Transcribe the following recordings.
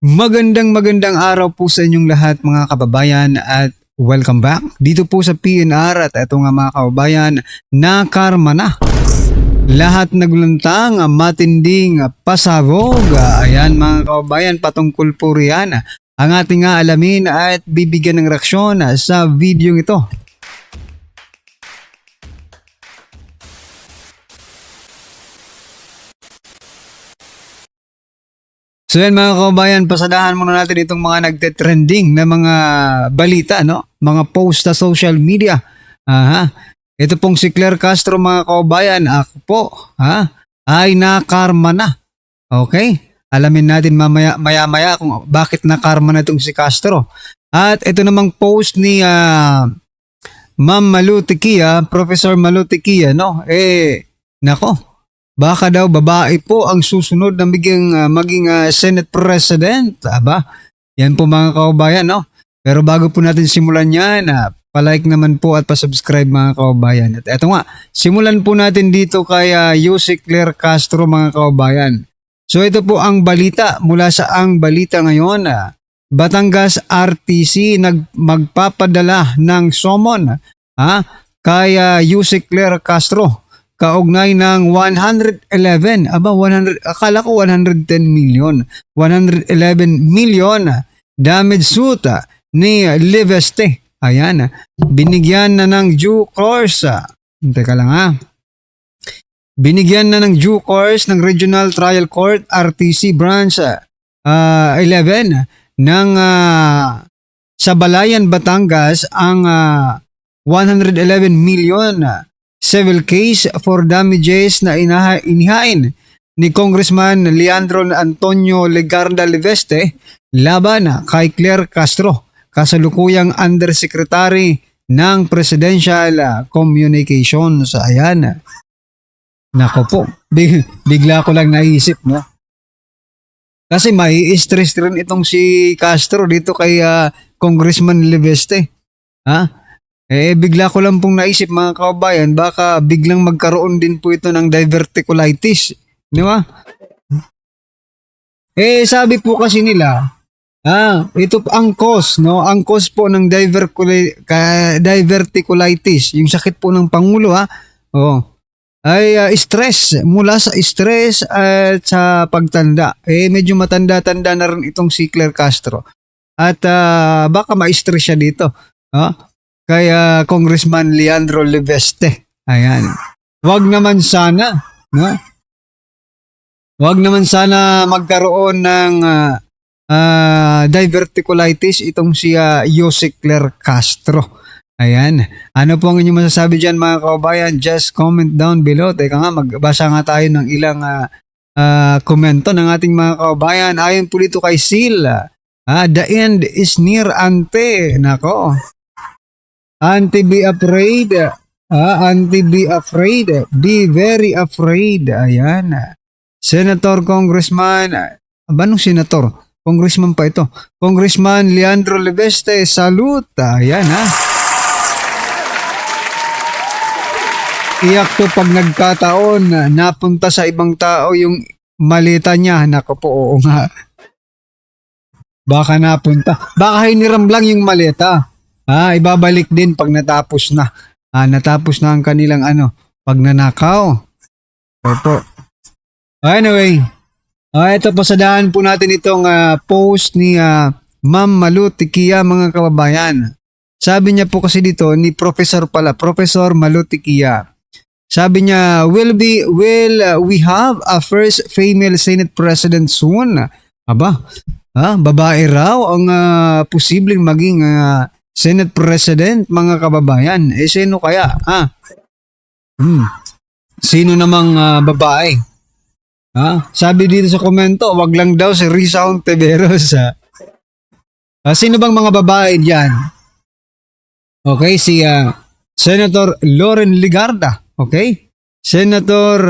Magandang araw po sa inyong lahat mga kababayan at welcome back dito po sa PNR at ito nga mga kababayan, nakarma na. Lahat naglantang matinding pasabog. Ayan mga kababayan, patungkol po riyan ang ating nga alamin at bibigyan ng reaksyon sa video ito. So yan mga kababayan, pasadahan muna natin itong mga nagte-trending na mga balita, no? Mga post sa social media. Ito pong si Claire Castro mga kababayan, ako po, ay nakarma na. Okay? Alamin natin maya kung bakit nakarma na itong si Castro. At ito namang post ni Ma'am Malu Tikia, Professor Malu Tikia, no? Nako. Baka daw babae po ang susunod na maging Senate President. Aba, yan po mga kababayan, no? Pero bago po natin simulan yan, palike naman po at pasubscribe mga kababayan. At eto nga, simulan po natin dito kay Yusek Claire Castro mga kababayan. So ito po ang balita mula sa ang balita ngayon. Batangas RTC magpapadala ng summon kay Yusek Claire Castro. Kaugnay ng 111, akala ko 110 million, 111 million damage suit ni Liveste. Ayan, binigyan na ng due course. Teka lang Binigyan na ng due course ng Regional Trial Court RTC Branch 11 ng Sabalayan, Batangas ang 111 million civil case for damages na inihain ni Congressman Leandro Antonio Legarda Liveste laban kay Claire Castro, kasalukuyang Undersecretary ng Presidential Communications. Ayan. Nako po, bigla ko lang naisip, no? Kasi may stress rin itong si Castro dito kay Congressman Liveste. Bigla ko lang pong naisip mga kababayan, baka biglang magkaroon din po ito ng diverticulitis. Di ba? Sabi po kasi nila, ito ang cause, no? Ang cause po ng diverticulitis, yung sakit po ng pangulo, ay stress. Mula sa stress at sa pagtanda. Medyo matanda-tanda na rin itong si Claire Castro. At baka ma-stress siya dito. Kaya Congressman Leandro Liveste. Ayan. Wag naman sana, no? Wag naman sana magkaroon ng diverticulitis itong si Yusek Claire Castro. Ayan. Ano po ang inyong masasabi dyan mga kababayan? Just comment down below. Teka nga, magbasa nga tayo ng ilang komento ng ating mga kababayan. Ayon po dito kay Sil. The end is near, ante. Nako. Auntie, be afraid. Auntie, be afraid. Be very afraid. Ayan. Senator, Congressman. Anong senator? Congressman pa ito. Congressman Leandro Liveste, salute. Ayan Iyak to pag nagkataon. Napunta sa ibang tao yung malita niya. Nako po, oo nga. Baka napunta. Baka hiniram lang yung malita. Ibabalik din pag natapos na. Natapos na ang kanilang pagnanakaw. Opo. Anyway, ito pasadahan po natin itong post ni Ma'am Malu Tikia mga kababayan. Sabi niya po kasi dito ni Professor Malu Tikia. Sabi niya, will we have a first female Senate President soon? Aba, babae raw ang posibleng maging Senate President, mga kababayan. Sino kaya? Sino namang babae? Sabi dito sa komento, wag lang daw si Risa Hontiveros. Sino bang mga babae diyan? Okay, si Senator Loren Legarda. Okay? Senator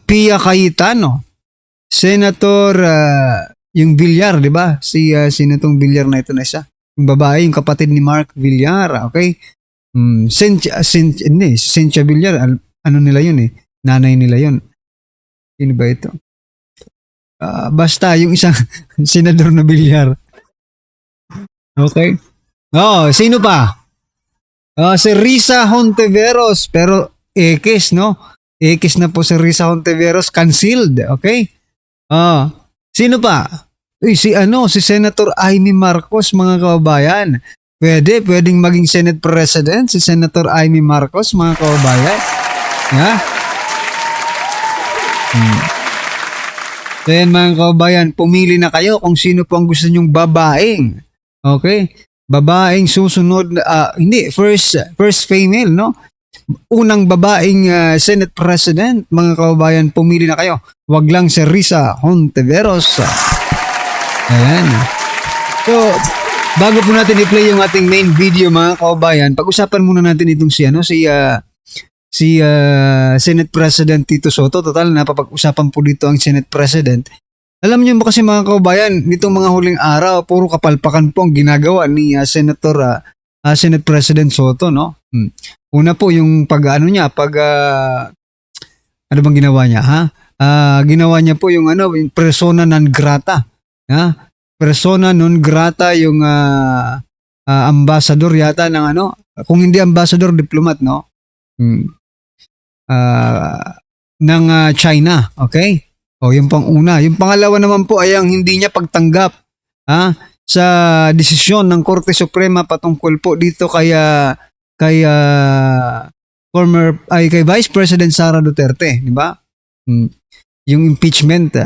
Pia Cayetano. Senator yung Villar, di ba? Sino tong Villar na ito na isa? Yung babae, yung kapatid ni Mark Villar, okay? Cynthia Villar, ano nila yun Nanay nila yun. Sino ba ito? Basta yung isang senador na bilyar. Okay? Sino pa? Si Risa Hontiveros, pero Ekes, no? Ekes na po si Risa Hontiveros, canceled, okay? Sino pa? Si Senator Amy Marcos, mga kababayan. Pwedeng maging Senate President si Senator Amy Marcos, mga kababayan. Ha? So yan, mga kababayan, pumili na kayo kung sino po ang gusto nyong babaeng. Okay? Babaeng susunod, first female, no? Unang babaeng Senate President, mga kababayan, pumili na kayo. Wag lang si Risa Hontiveros. Ayan. So, bago po natin i-play yung ating main video, mga kababayan, pag-usapan muna natin itong si Senate President Tito Soto. Total, napapag-usapan po dito ang Senate President. Alam niyo ba kasi, mga kababayan, nitong mga huling araw, puro kapalpakan po ang ginagawa ni Senate President Soto, no? Una po yung ano bang ginawa niya, ha? Ginawa niya po yung yung persona non grata, ha? Persona non grata yung ambassador yata ng kung hindi ambassador, diplomat, no? Ng China, okay? Yung pang-una. Yung pangalawa naman po ay ang hindi niya pagtanggap sa desisyon ng Korte Suprema patungkol po dito kay Vice President Sara Duterte, di ba? Yung impeachment,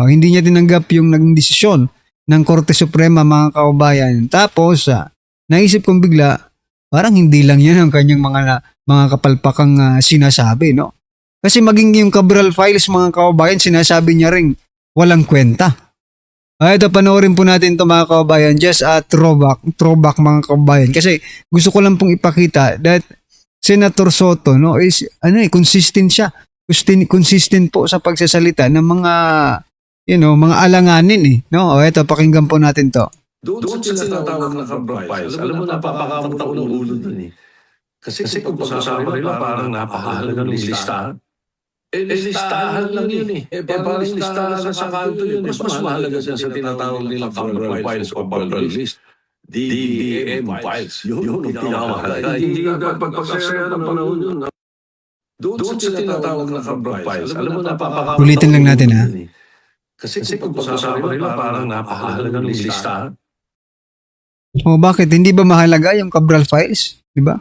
hindi niya tinanggap yung naging desisyon ng Korte Suprema, mga kababayan. Tapos naisip kong bigla, parang hindi lang yan ang kanyang mga kapalpakang sinasabi, no? Kasi maging yung Cabral Files, mga kababayan, sinasabi niya ring walang kwenta. Ito, panoorin po natin ito, mga kababayan. Just throwback, mga kababayan. Kasi gusto ko lang pong ipakita that Senator Soto, no, is consistent siya. Consistent po sa pagsasalita ng mga mga alanganin, no? Ito, pakinggan po natin to. Doon sa tinatawag na Cabral Files, alam mo, napapakamatao ng ulo dun. Kasi kung pag-usapan nila, parang napakahalaga ng listahan. Listahan lang yun. Parang listahan lang sa kanto yun. Mas mahalaga sa tinatawag nila Cabral Files o Cabral List. DBM Files. Yun ang pinakamahalaga. Hindi ka pagpasaya ng panahon yun. Doon sa tinatawag na Cabral Files, alam mo, napapakamatao. Ulitin lang natin, ha? Kasi kung pag-usapan nila, parang napakahalaga ng listahan. Bakit? Hindi ba mahalaga yung Cabral Files? Di ba?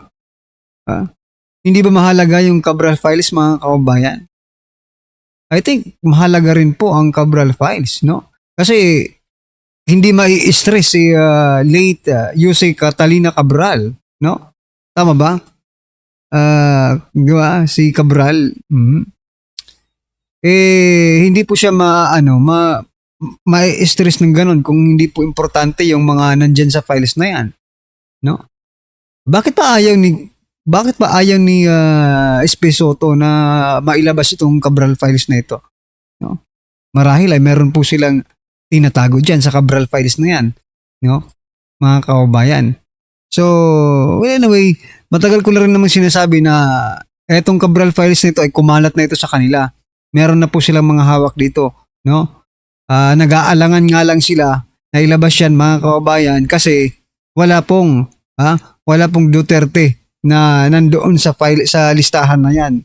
Hindi ba mahalaga yung Cabral Files, mga kababayan? I think mahalaga rin po ang Cabral Files, no? Kasi hindi mai-stress si late Yusek Catalina Cabral, no? Tama ba? Diba? Si Cabral. Hindi po siya mai-stress ng ganun kung hindi po importante yung mga nandyan sa files na yan, no? Bakit pa ayaw ni SP Soto na mailabas itong Cabral Files na ito, no? Marahil ay meron po silang tinatago diyan sa Cabral Files na yan, no, mga kababayan. So, well, anyway, matagal ko na rin naman sinasabi na etong Cabral Files na ito ay kumalat na ito sa kanila. Meron na po silang mga hawak dito, no? Nag-aalangan nga lang sila na ilabas yan, mga kababayan, kasi wala pong Duterte na nandoon sa listahan na yan.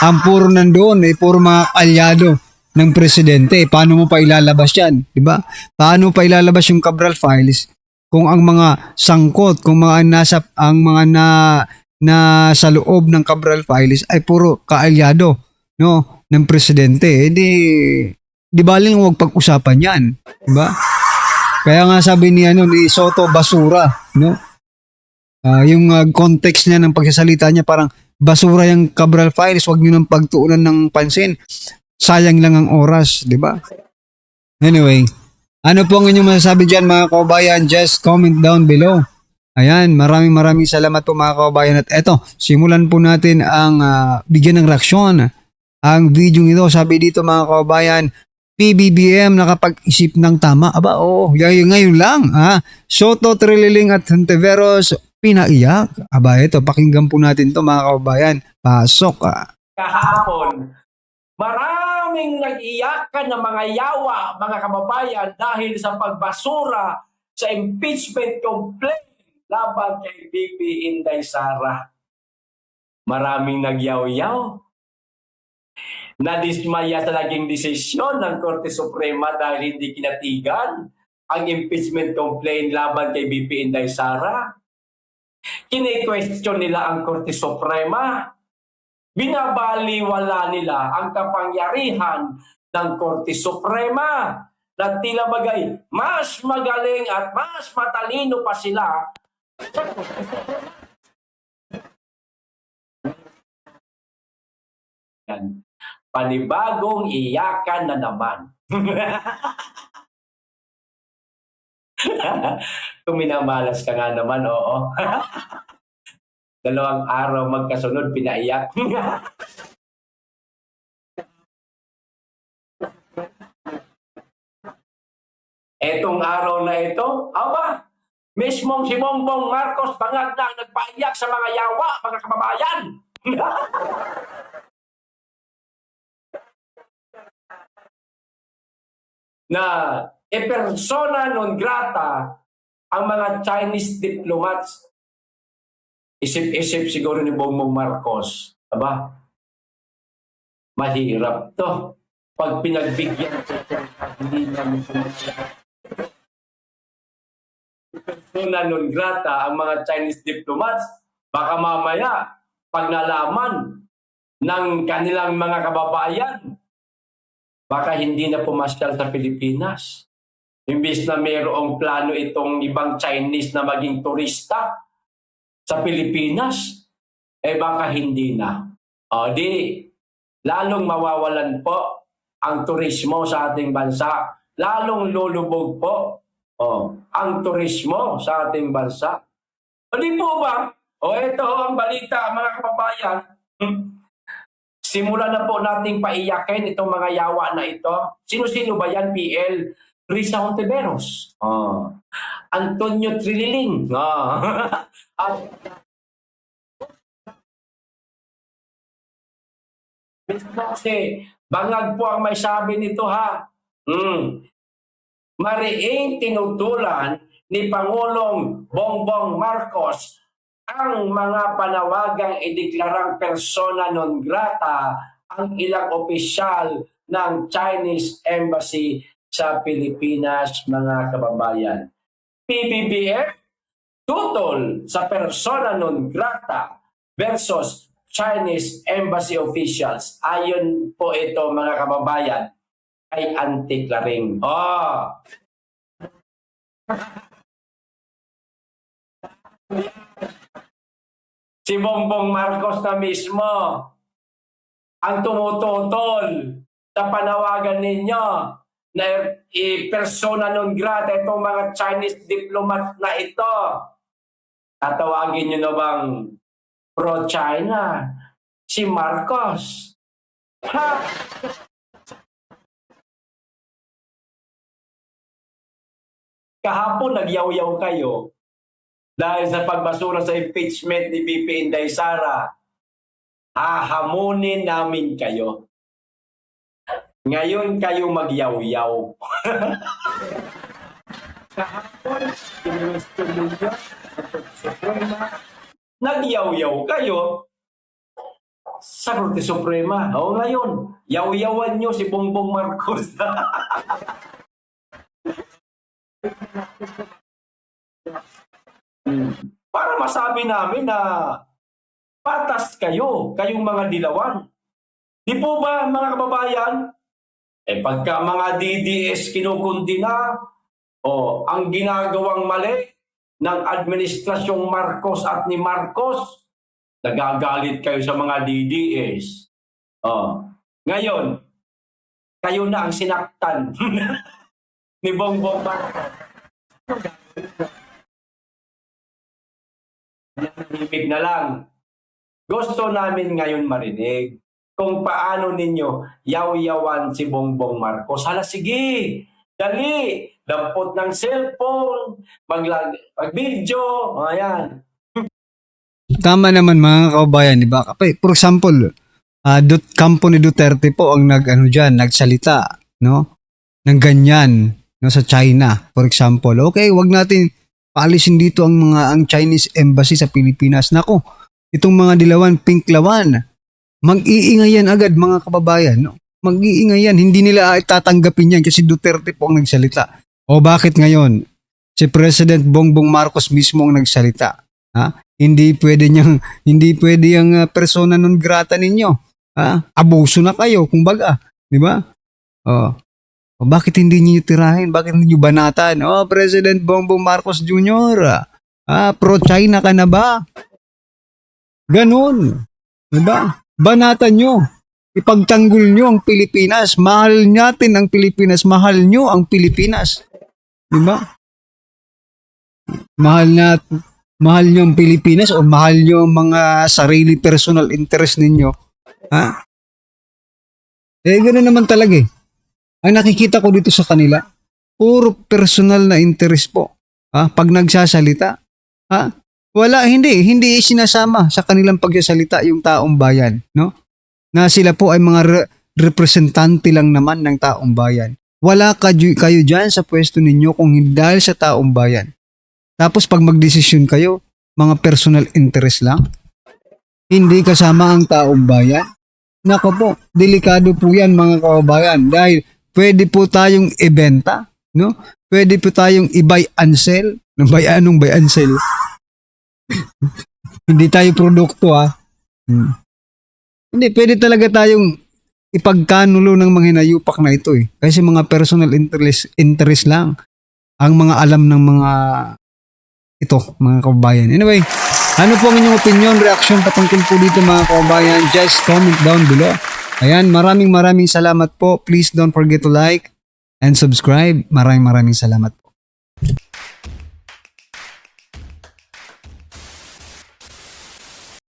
Ang puro nandoon puro mga kalyado ng presidente. Paano mo pa ilalabas yan? Diba? Paano pa ilalabas yung Cabral Files kung ang mga sangkot, kung mga nasa loob ng Cabral Files ay puro kaalyado, no, ng presidente? Di baling huwag pag-usapan yan. Diba? Kaya nga sabi ni Soto, basura, no? Yung context niya ng pagsasalita niya, parang basura yung Cabral Files, wag niyo nang pagtuunan ng pansin. Sayang lang ang oras, di ba? Anyway, ano po ang inyong masasabi dyan, mga kababayan? Just comment down below. Ayan, maraming salamat po, mga kababayan. At eto, simulan po natin ang bigyan ng reaksyon. Ang video ito, sabi dito, mga kababayan, PBBM nakapag-isip ng tama. Aba, ngayon lang. Soto, Trililing at Hontiveros pinaiyak. Aba, ito, pakinggan po natin to, mga kababayan. Pasok. Kahapon, Maraming nag-iyakan ng mga yawa, mga kababayan, dahil sa pagbasura sa impeachment complaint laban kay BP Inday Sara. Maraming nagyaw-yaw. Nadismaya sa naging desisyon ng Korte Suprema dahil hindi kinatigan ang impeachment complaint laban kay BP Inday Sara. Kine-question nila ang Korte Suprema. Binabaliwala nila ang kapangyarihan ng Korte Suprema na tila bagay mas magaling at mas matalino pa sila. Yan. Panibagong iyakan na naman. Kung minamalas ka nga naman, oo. 2 araw magkasunod, pinaiyak. Etong araw na ito, aba, mismong si Bongbong Marcos bangag na ang nagpaiyak sa mga yawa, mga kababayan. Na persona non grata ang mga Chinese diplomats. Isip-isip siguro ni Bongbong Marcos, aba, mahirap to. Pag pinagbigyan ko ito, hindi namin persona non grata ang mga Chinese diplomats, baka mamaya, pag nalaman ng kanilang mga kababayan, baka hindi na pumasyal sa Pilipinas. Imbis na mayroong plano itong ibang Chinese na maging turista sa Pilipinas, eh baka hindi na. O di, lalong mawawalan po ang turismo sa ating bansa. Lalong lulubog po ang turismo sa ating bansa. O di po ba? O ito ang balita, mga kababayan. Simulan na po nating paiyakin itong mga yawa na ito. Sino-sino ba yan, PL? Risa Hontiveros. Antonio Trililing. At kasi bangag po ang may sabi nito, ha. Mariing tinutulan ni Pangulong Bongbong Marcos ang mga panawagang ideklarang persona non grata ang ilang opisyal ng Chinese Embassy sa Pilipinas, mga kababayan. PBBM tutol sa persona non grata versus Chinese Embassy officials. Ayon po ito, mga kababayan, ay anti-klaring. Si Bongbong Marcos na mismo ang tumututol sa panawagan ninyo na persona non grata itong mga Chinese diplomat na ito. Tatawagin nyo na bang pro-China si Marcos? Ha? Kahapon nagyaw-yaw kayo dahil sa pagbasura sa impeachment ni BP Inday Sara. Hahamunin namin kayo. Ngayon kayo magyaw-yaw. Kahapon, nagyaw-yaw kayo sa Korte Suprema. O ngayon, yaw-yawan nyo si Bongbong Marcos. Para masabi namin na patas kayo, kayong mga dilawan. Di po ba, mga kababayan? Pagka mga DDS kinukundina, ang ginagawang mali ng administrasyong Marcos at ni Marcos, nagagalit kayo sa mga DDS. Ngayon, kayo na ang sinaktan ni Bongbong Marcos. Nanahimik na lang. Gusto namin ngayon marinig kung paano ninyo yaw-yawan si Bongbong Marcos. Hala, sige, dali, dampot ng cellphone, mag-video, ayan. Tama naman mga kababayan, di ba? For example, kampo ni Duterte po ang nagsalita, no? Ng ganyan, no, sa China, for example. Okay, wag natin paalisin dito ang Chinese embassy sa Pilipinas. Nako, itong mga dilawan, pinklawan, mag-iingay yan agad mga kababayan, no? Mag-iingay yan, hindi nila tatanggapin yan kasi Duterte po ang nagsalita. O bakit ngayon? Si President Bongbong Marcos mismo ang nagsalita. Ha? Hindi pwede yung persona non grata ninyo. Ha? Abuso na kayo, kumbaga, di ba? O bakit hindi niyo tirahin? Bakit hindi niyo banatan? President Bongbong Marcos Jr., pro-China ka na ba? Ganun. Di ba? Banatan nyo. Ipagtanggol nyo ang Pilipinas. Mahal natin ang Pilipinas. Mahal nyo ang Pilipinas. Di ba? Mahal nyo ang Pilipinas o mahal nyo ang mga sarili personal interest ninyo. Ha? Ganoon naman talaga eh. Ang nakikita ko dito sa kanila, puro personal na interest po. Pag nagsasalita, hindi sinasama sa kanilang pagsasalita yung taong bayan, no? Na sila po ay mga representante lang naman ng taong bayan. Wala kayo dyan sa pwesto ninyo kung hindi dahil sa taong bayan. Tapos pag magdesisyon kayo, mga personal interest lang, hindi kasama ang taong bayan. Nako po, delikado po yan mga kababayan dahil pwede po tayong ibenta, no? Pwede po tayong i-buy and sell. Anong buy and sell? Hindi tayo produkto Hindi, pwede talaga tayong ipagkanulo ng mga hinayupak na ito eh. Kasi mga personal interest lang ang mga alam ng mga mga kababayan. Anyway, ano po ang inyong opinion, reaction patungkol po dito mga kababayan? Just comment down below. Ayan, maraming salamat po. Please don't forget to like and subscribe. Maraming salamat.